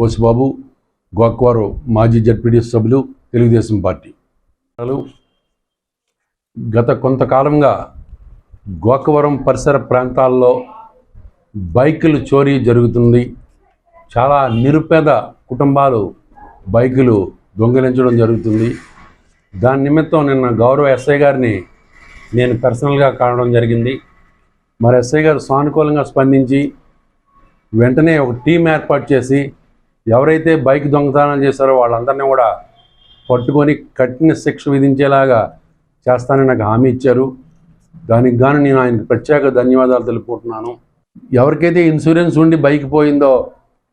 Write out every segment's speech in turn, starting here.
బోసిబాబు, గోకవరం మాజీ జడ్పీటీ సభ్యులు, తెలుగుదేశం పార్టీ. గత కొంతకాలంగా గోకవరం పరిసర ప్రాంతాల్లో బైకులు చోరీ జరుగుతుంది. చాలా నిరుపేద కుటుంబాలు బైకులు దొంగిలించడం జరుగుతుంది. దాని నిమిత్తం నిన్న గౌరవ ఎస్ఐ గారిని నేను పర్సనల్గా కావడం జరిగింది. మరి ఎస్ఐ గారు సానుకూలంగా స్పందించి వెంటనే ఒక టీం ఏర్పాటు చేసి ఎవరైతే బైక్ దొంగతనాలు చేశారో వాళ్ళందరినీ కూడా పట్టుకొని కఠిన శిక్ష విధించేలాగా చేస్తానని నాకు హామీ ఇచ్చారు. దానికి గాను నేను ఆయనకు ప్రత్యేక ధన్యవాదాలు తెలుపుకుంటున్నాను. ఎవరికైతే ఇన్సూరెన్స్ ఉండి బైక్ పోయిందో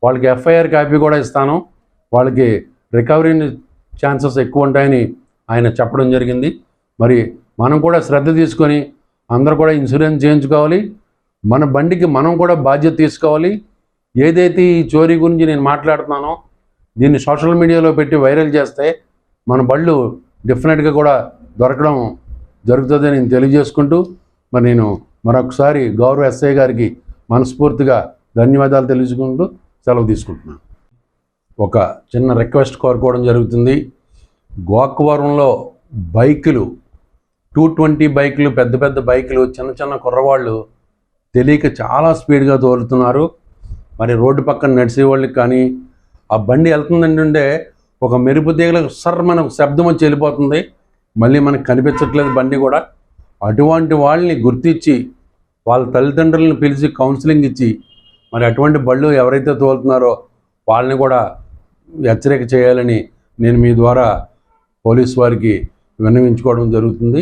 వాళ్ళకి ఎఫ్ఐఆర్ కాపీ కూడా ఇస్తాను. వాళ్ళకి రికవరీ ఛాన్సెస్ ఎక్కువ ఉంటాయని ఆయన చెప్పడం జరిగింది. మరి మనం కూడా శ్రద్ధ తీసుకొని అందరూ కూడా ఇన్సూరెన్స్ చేయించుకోవాలి. మన బండికి మనం కూడా బాధ్యత తీసుకోవాలి. ఏదైతే ఈ చోరీ గురించి నేను మాట్లాడుతున్నానో దీన్ని సోషల్ మీడియాలో పెట్టి వైరల్ చేస్తే మన బళ్ళు డెఫినెట్గా కూడా దొరకడం జరుగుతుందని నేను తెలియజేసుకుంటూ మరి నేను మరొకసారి గౌరవ ఎస్ఐ గారికి మనస్ఫూర్తిగా ధన్యవాదాలు తెలుసుకుంటూ సెలవు తీసుకుంటున్నాను. ఒక చిన్న రిక్వెస్ట్ కోరుకోవడం జరుగుతుంది. గోకవరంలో బైకులు 220 బైకులు, పెద్ద పెద్ద బైకులు, చిన్న చిన్న కుర్రవాళ్ళు తెలియక చాలా స్పీడ్గా తోలుతున్నారు. మరి రోడ్డు పక్కన నడిచే వాళ్ళకి కానీ ఆ బండి వెళ్తుందంటే ఒక మెరుపు తీగలకు సర్రమని ఒక శబ్దం వచ్చి వెళ్ళిపోతుంది. మళ్ళీ మనకు కనిపించట్లేదు బండి కూడా. అటువంటి వాళ్ళని గుర్తించి వాళ్ళ తల్లిదండ్రులను పిలిచి కౌన్సిలింగ్ ఇచ్చి మరి అటువంటి బళ్ళు ఎవరైతే తోలుతున్నారో వాళ్ళని కూడా హెచ్చరిక చేయాలని నేను మీ ద్వారా పోలీసు వారికి విన్నవించుకోవడం జరుగుతుంది.